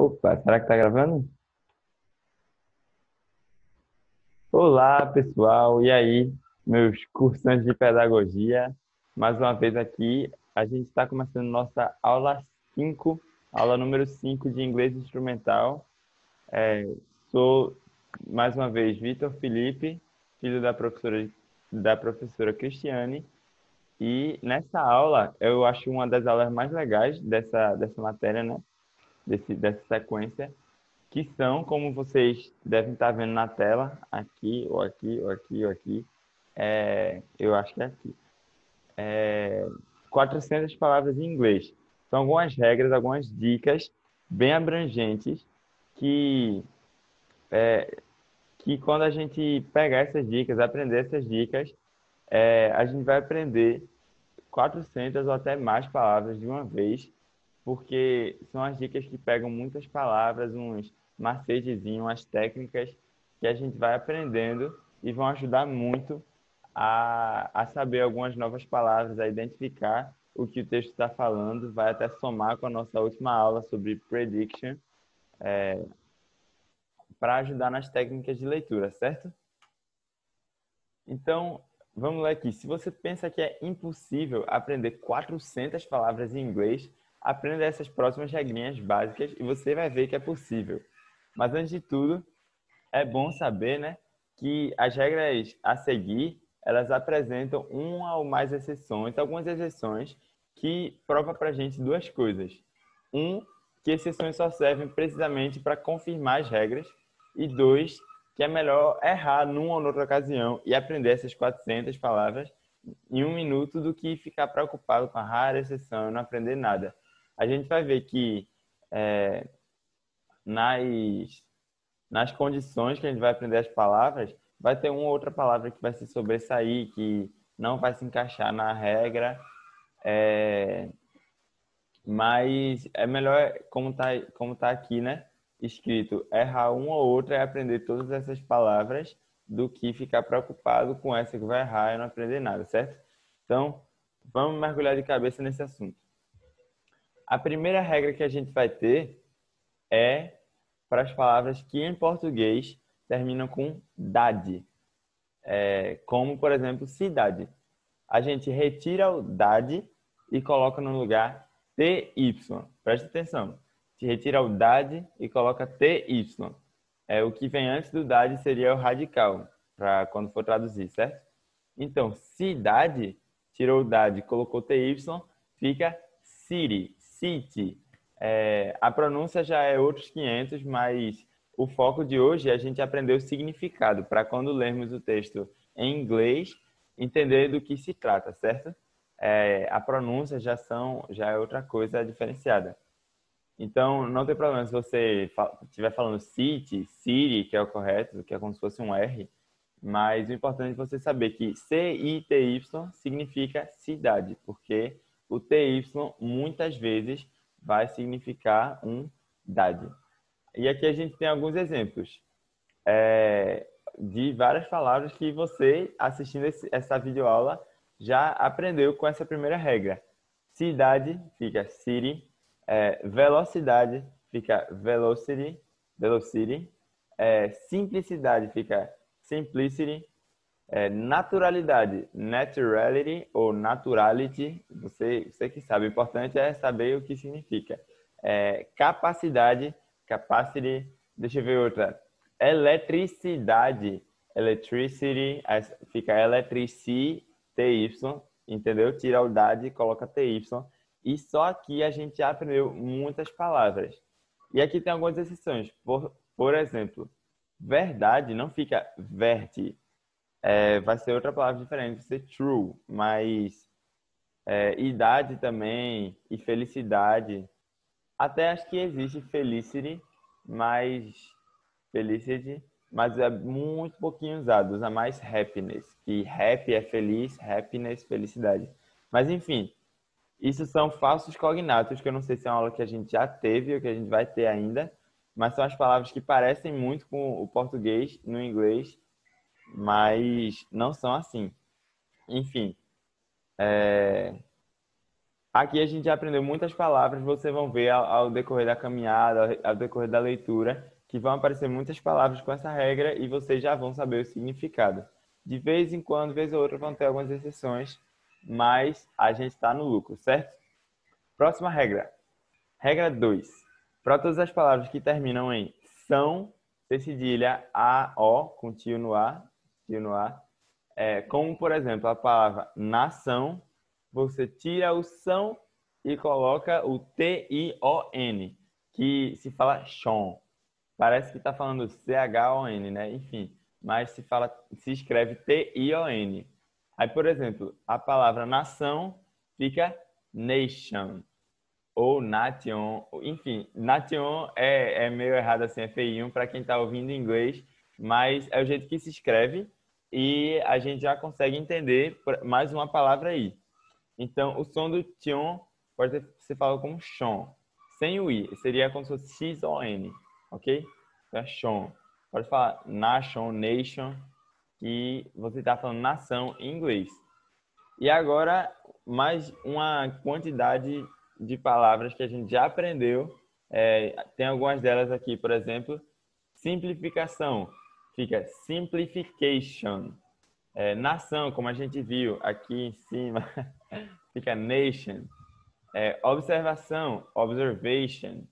Opa, será que tá gravando? Olá, pessoal. E aí, meus cursantes de pedagogia? Mais uma vez aqui, a gente está começando nossa aula 5, aula número 5 de inglês instrumental. É, Sou, mais uma vez, Vitor Felipe, filho da professora Cristiane. E nessa aula, eu acho uma das aulas mais legais dessa matéria, né? Dessa sequência, que são, como vocês devem estar vendo na tela, aqui, ou aqui, ou aqui, ou aqui, eu acho que é aqui, 400 palavras em inglês. São algumas regras, algumas dicas bem abrangentes que, que quando a gente pegar essas dicas, aprender essas dicas, a gente vai aprender 400 ou até mais palavras de uma vez, porque são as dicas que pegam muitas palavras, uns macetezinhos, umas técnicas que a gente vai aprendendo e vão ajudar muito a saber algumas novas palavras, a identificar o que o texto está falando, vai até somar com a nossa última aula sobre prediction, para ajudar nas técnicas de leitura, certo? Então, vamos lá aqui. Se você pensa que é impossível aprender 400 palavras em inglês, aprenda essas próximas regrinhas básicas e você vai ver que é possível. Mas antes de tudo, é bom saber, né, que as regras a seguir, elas apresentam uma ou mais exceções, algumas exceções que provam para a gente duas coisas. Um, que exceções só servem precisamente para confirmar as regras. E dois, que é melhor errar numa ou noutra ocasião e aprender essas 400 palavras em um minuto do que ficar preocupado com a rara exceção e não aprender nada. A gente vai ver que é, nas nas condições que a gente vai aprender as palavras, vai ter uma ou outra palavra que vai se sobressair, que não vai se encaixar na regra, é, mas é melhor, como tá aqui, né? Escrito, errar uma ou outra e aprender todas essas palavras do que ficar preocupado com essa que vai errar e não aprender nada, certo? Então, vamos mergulhar de cabeça nesse assunto. A primeira regra que a gente vai ter é para as palavras que em português terminam com dade, como, por exemplo, cidade. A gente retira o dade e coloca no lugar TY. Presta atenção. Se retira o dade e coloca TY. O que vem antes do dade seria o radical, para quando for traduzir, certo? Então, cidade, tirou o dade e colocou TY, fica city, city. A pronúncia já é outros 500, mas o foco de hoje é a gente aprender o significado, para quando lermos o texto em inglês, entender do que se trata, certo? A pronúncia já é outra coisa diferenciada. Então, não tem problema se você estiver falando city, city, que é o correto, que é como se fosse um R, mas o importante é você saber que CITY significa cidade, porque o TY muitas vezes vai significar um dade. E aqui a gente tem alguns exemplos de várias palavras que você, assistindo essa videoaula, já aprendeu com essa primeira regra. Cidade fica city, velocidade fica velocity, velocity, simplicidade fica simplicity, naturalidade, naturality ou naturality, você que sabe. O importante é saber o que significa. Capacidade, capacity, deixa eu ver outra. Eletricidade, electricity, fica electricity, entendeu? Tira o dade e coloca TY. E só aqui a gente já aprendeu muitas palavras. E aqui tem algumas exceções. Por exemplo, verdade não fica verte, vai ser outra palavra diferente, vai ser true, mas idade também e felicidade. Até acho que existe mas felicity, mas é muito pouquinho usado, usa mais happiness, que happy é feliz, happiness, felicidade. Mas enfim, isso são falsos cognatos, que eu não sei se é uma aula que a gente já teve ou que a gente vai ter ainda, mas são as palavras que parecem muito com o português no inglês, mas não são assim. Enfim, Aqui a gente já aprendeu muitas palavras, vocês vão ver ao decorrer da caminhada, ao decorrer da leitura, que vão aparecer muitas palavras com essa regra e vocês já vão saber o significado. De vez em quando, vez ou outra, vão ter algumas exceções, mas a gente está no lucro, certo? Próxima regra. Regra 2. Para todas as palavras que terminam em são, C cedilha, A, O, com tio no A, como, por exemplo, a palavra nação, você tira o são e coloca o T-I-O-N, que se fala chon. Parece que está falando C-H-O-N, né? Enfim, mas se escreve T-I-O-N. Aí, por exemplo, a palavra nação fica nation ou nation. Enfim, nation é meio errado assim, é feinho para quem está ouvindo em inglês, mas é o jeito que se escreve e a gente já consegue entender mais uma palavra aí. Então, o som do tion pode ser falado como chon, sem o i, seria como se fosse x-o-n, ok? Então é chon. Pode falar nation, que você está falando nação em inglês. E agora, mais uma quantidade de palavras que a gente já aprendeu. Tem algumas delas aqui, por exemplo, simplificação, fica simplification. Nação, como a gente viu aqui em cima, fica nation. Observação, observation.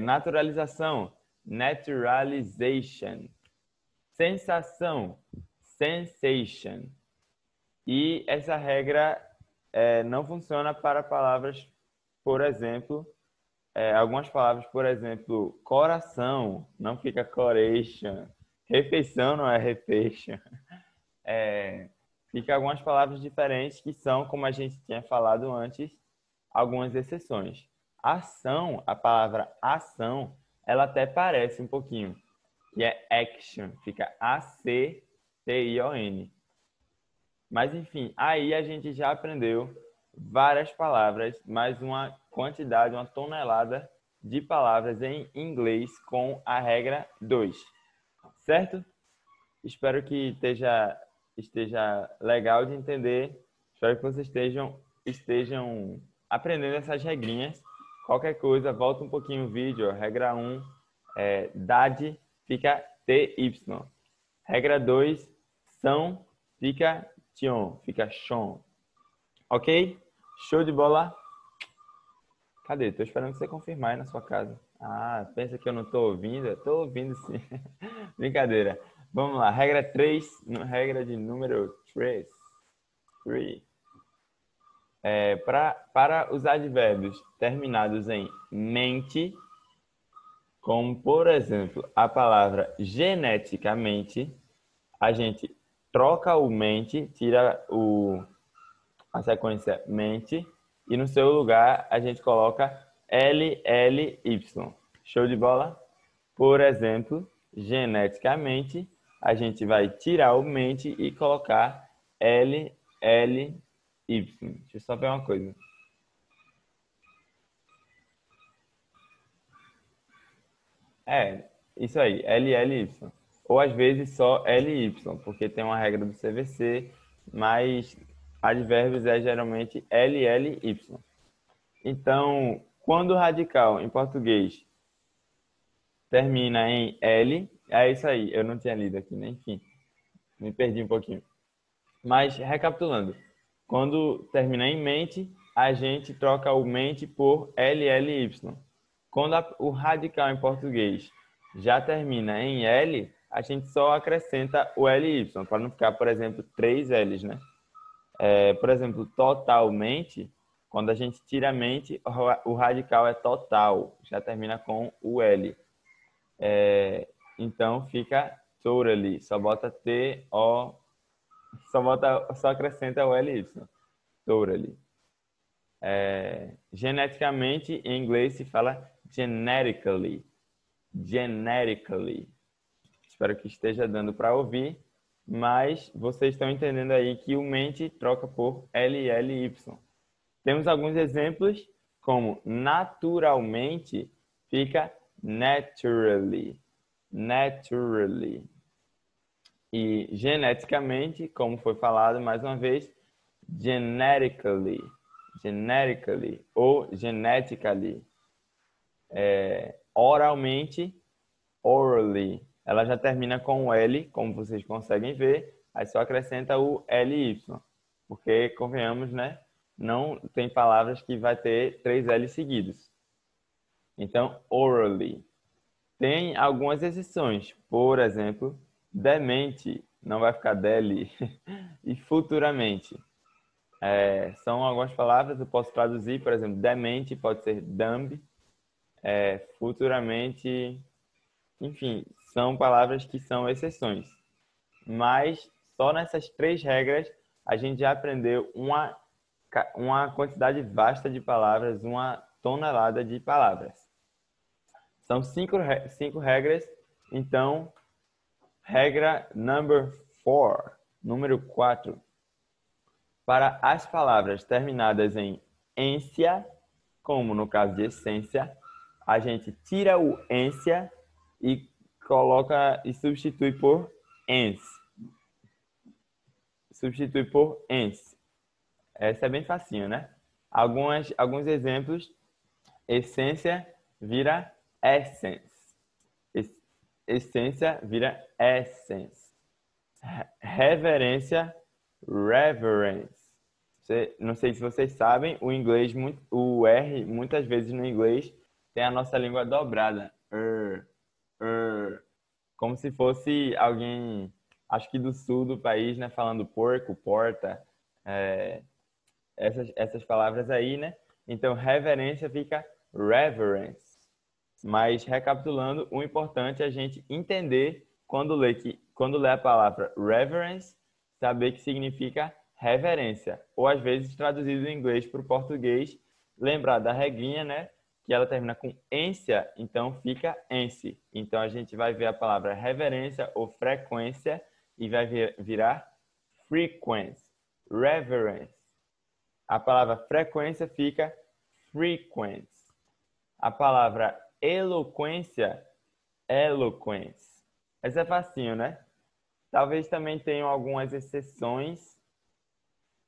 Naturalização, naturalization. Sensação, sensation. E essa regra não funciona para palavras, por exemplo, algumas palavras, por exemplo, coração, não fica coration. Refeição não é refeição. Fica algumas palavras diferentes que são, como a gente tinha falado antes, algumas exceções. Ação, a palavra ação, ela até parece um pouquinho, que é action, fica A-C-T-I-O-N. Mas enfim, aí a gente já aprendeu várias palavras, mais uma quantidade, uma tonelada de palavras em inglês com a regra 2. Certo? Espero que esteja legal de entender. Espero que vocês estejam aprendendo essas regrinhas. Qualquer coisa, volta um pouquinho o vídeo. Ó. Regra 1, dade, fica TY. Regra 2, são, fica tion, fica chon. Ok? Show de bola? Cadê? Tô esperando você confirmar aí na sua casa. Ah, pensa que eu não tô ouvindo? Eu tô ouvindo sim. Brincadeira. Vamos lá. Regra 3, regra de número 3. Para os advérbios terminados em mente, como por exemplo a palavra geneticamente, a gente troca o mente, tira a sequência mente, e no seu lugar a gente coloca LLY. Show de bola? Por exemplo, geneticamente, a gente vai tirar o mente e colocar LLY. Deixa eu só ver uma coisa. Isso aí, LLY. Ou às vezes só LY, porque tem uma regra do CVC, mas advérbios é geralmente LLY. Então, quando o radical em português termina em L, é isso aí. Eu não tinha lido aqui, né? Enfim, me perdi um pouquinho. Mas, recapitulando, quando termina em mente, a gente troca o mente por LLY. Quando o radical em português já termina em L, a gente só acrescenta o LY, para não ficar, por exemplo, 3 L's, né? Por exemplo, totalmente, quando a gente tira a mente, o radical é total, já termina com o L. Então fica totally, só bota T-O, só acrescenta o LY, totally. Geneticamente, em inglês se fala genetically. Genetically. Espero que esteja dando para ouvir, mas vocês estão entendendo aí que o mente troca por LLY. Temos alguns exemplos, como naturalmente fica naturally. Naturally. E geneticamente, como foi falado mais uma vez, genetically, genetically ou genetically. Oralmente, orally. Ela já termina com o L, como vocês conseguem ver, aí só acrescenta o LY. Porque, convenhamos, né? Não tem palavras que vai ter 3 L seguidos. Então, orally. Tem algumas exceções. Por exemplo, demente, não vai ficar dele. E futuramente. São algumas palavras, eu posso traduzir, por exemplo, demente pode ser dumb. Futuramente, enfim, são palavras que são exceções. Mas só nessas 3 regras a gente já aprendeu uma quantidade vasta de palavras, uma tonelada de palavras. São 5 regras, então, regra número 4. Para as palavras terminadas em ência, como no caso de essência, a gente tira o ência e coloca e substitui por ens. Substitui por ens. Essa é bem facinho, né? Alguns exemplos. Essência vira essence. Essência vira essence. Reverência, reverence. Não sei se vocês sabem, o R, muitas vezes no inglês, tem a nossa língua dobrada. Como se fosse alguém, acho que do sul do país, né? Falando porco, porta. Essas palavras aí, né? Então, reverência fica reverence. Mas, recapitulando, o importante é a gente entender quando lê a palavra reverence, saber que significa reverência. Ou, às vezes, traduzido do inglês para o português, lembrar da regrinha, né? Que ela termina com ência, então fica ence. Então, a gente vai ver a palavra reverência ou frequência e vai virar frequency, reverence. A palavra frequência fica frequency. A palavra eloquência, eloquence. Essa é facinho, né? Talvez também tenham algumas exceções.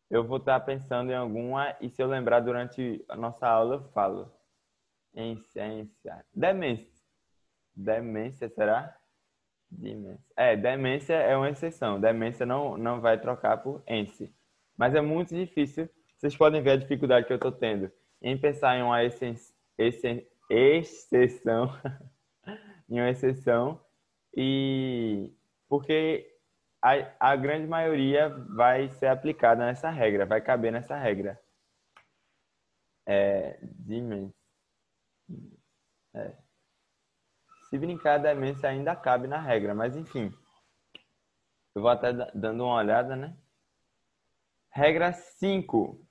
Eu vou estar pensando em alguma e se eu lembrar durante a nossa aula eu falo. Essência. Demência. Demência, será? Demência é uma exceção. Demência não vai trocar por ence. Mas é muito difícil. Vocês podem ver a dificuldade que eu estou tendo em pensar em uma exceção, em uma exceção, e porque a grande maioria vai ser aplicada nessa regra, vai caber nessa regra. Demência. Se brincar, demência ainda cabe na regra, mas enfim. Eu vou até dando uma olhada, né? Regra 5.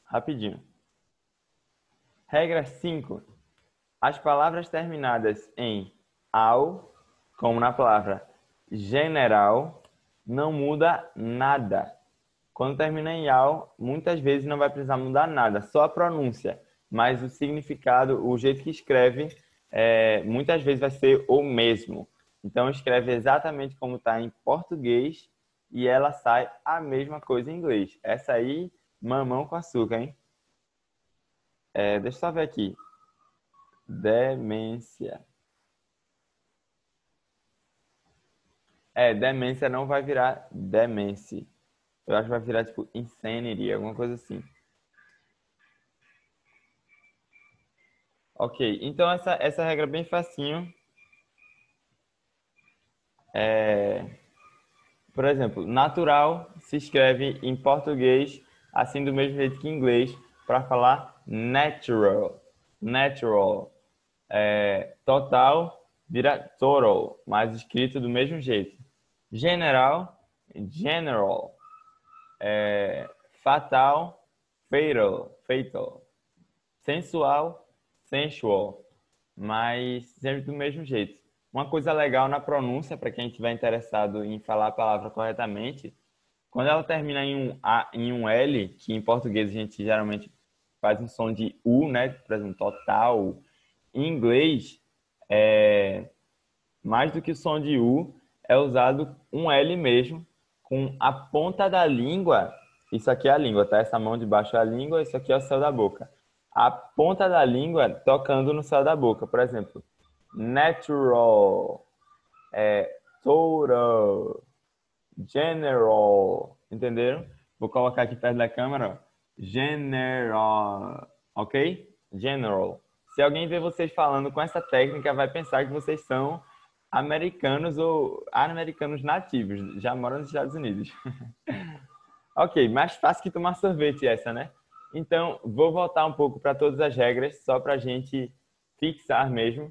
Rapidinho. Regra 5. As palavras terminadas em ao, como na palavra general, não muda nada. Quando termina em ao, muitas vezes não vai precisar mudar nada, só a pronúncia. Mas o significado, o jeito que escreve, muitas vezes vai ser o mesmo. Então, escreve exatamente como está em português e ela sai a mesma coisa em inglês. Essa aí, mamão com açúcar, hein? Deixa eu só ver aqui. Demência. Demência não vai virar demência. Eu acho que vai virar, tipo, insanity, alguma coisa assim. Ok, então essa regra é bem facinho. Por exemplo, natural se escreve em português assim do mesmo jeito que em inglês para falar natural. Natural. Total vira total, mas escrito do mesmo jeito. General, general. Fatal, fatal, fatal. Sensual, sensual. Mas sempre do mesmo jeito. Uma coisa legal na pronúncia, para quem estiver interessado em falar a palavra corretamente, quando ela termina em um A, em um L, que em português a gente geralmente faz um som de U, né? Por exemplo, total. Em inglês, mais do que o som de U, é usado um L mesmo, com a ponta da língua Isso aqui é a língua, tá? Essa mão de baixo é a língua, isso aqui é o céu da boca. A ponta da língua tocando no céu da boca. Por exemplo, natural, total, general. Entenderam? Vou colocar aqui perto da câmera, ó. General, ok? General. Se alguém ver vocês falando com essa técnica, vai pensar que vocês são americanos ou americanos nativos, já moram nos Estados Unidos. Ok, mais fácil que tomar sorvete essa, né? Então, vou voltar um pouco para todas as regras, só para a gente fixar mesmo,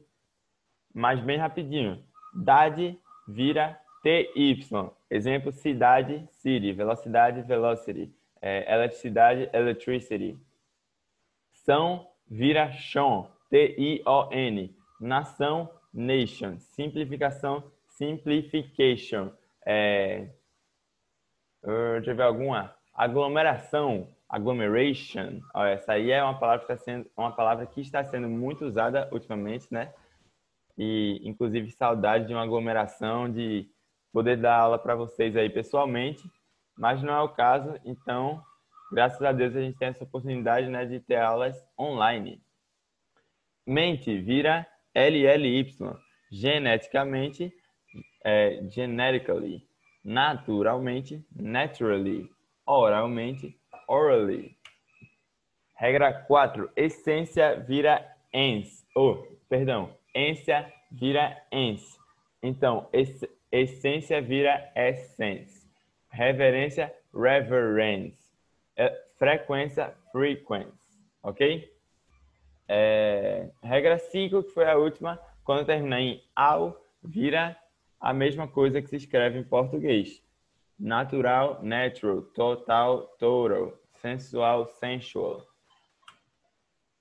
mas bem rapidinho. Dade vira TY. Exemplo, cidade, city. Velocidade, velocity. Eletricidade, electricity. São vira chão, TION. Nação, nation. Simplificação, simplification. Deixa eu ver alguma. Aglomeração, agglomeration. Ó, essa aí é uma palavra que está sendo muito usada ultimamente, né? E inclusive saudade de uma aglomeração, de poder dar aula para vocês aí pessoalmente, mas não é o caso, então, graças a Deus a gente tem essa oportunidade, né, de ter aulas online. Mente vira LLY, geneticamente, genetically, naturalmente, naturally, oralmente, orally. Regra 4, essência vira ens. Ência vira ens. Então, essência vira essence. Reverência, reverence. Frequência, frequency. Ok? Regra 5, que foi a última, quando terminar em ao, vira a mesma coisa que se escreve em português. Natural, natural. Total, total. Sensual, sensual.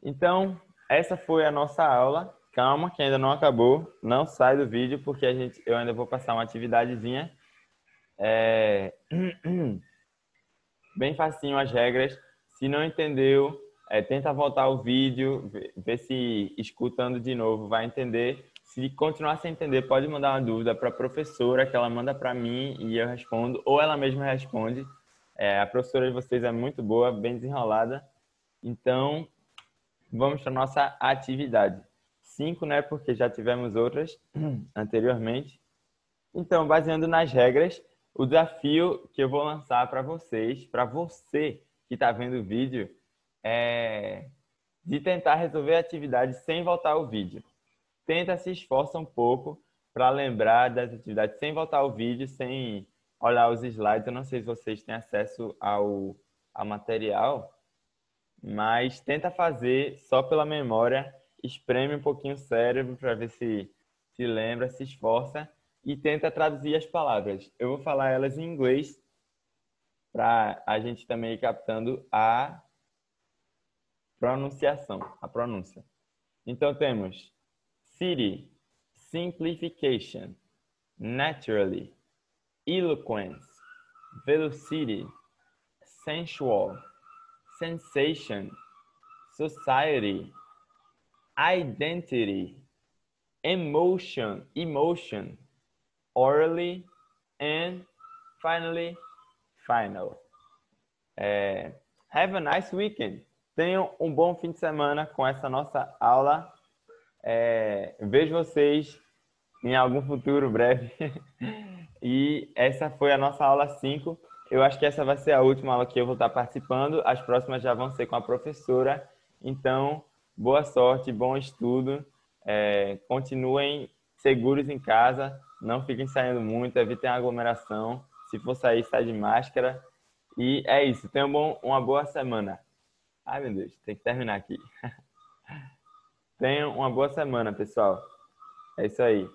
Então, essa foi a nossa aula. Calma, que ainda não acabou. Não sai do vídeo, porque eu ainda vou passar uma atividadezinha. Bem facinho as regras. Se não entendeu, tenta voltar o vídeo, ver se escutando de novo vai entender. Se continuar sem entender, pode mandar uma dúvida para a professora, que ela manda para mim e eu respondo, ou ela mesma responde. A professora de vocês é muito boa, bem desenrolada. Então, vamos para a nossa atividade. 5, né? Porque já tivemos outras anteriormente. Então, baseando nas regras, o desafio que eu vou lançar para vocês, para você que está vendo o vídeo, é de tentar resolver a atividade sem voltar ao vídeo. Tenta se esforça um pouco para lembrar das atividades sem voltar ao vídeo, sem olhar os slides. Eu não sei se vocês têm acesso ao material, mas tenta fazer só pela memória, espreme um pouquinho o cérebro para ver se lembra, se esforça e tenta traduzir as palavras. Eu vou falar elas em inglês para a gente também ir captando a pronunciação, a pronúncia. Então temos city, simplification, naturally, eloquence, velocity, sensual, sensation, society, identity, emotion, orally, and finally, final. Have a nice weekend. Tenham um bom fim de semana com essa nossa aula. Vejo vocês em algum futuro breve. E essa foi a nossa aula 5. Eu acho que essa vai ser a última aula que eu vou estar participando. As próximas já vão ser com a professora. Então, boa sorte, bom estudo. Continuem seguros em casa. Não fiquem saindo muito, evitem a aglomeração. Se for sair, sai de máscara. E é isso. Tenham uma boa semana. Ai, meu Deus, tem que terminar aqui. Tenham uma boa semana, pessoal. É isso aí.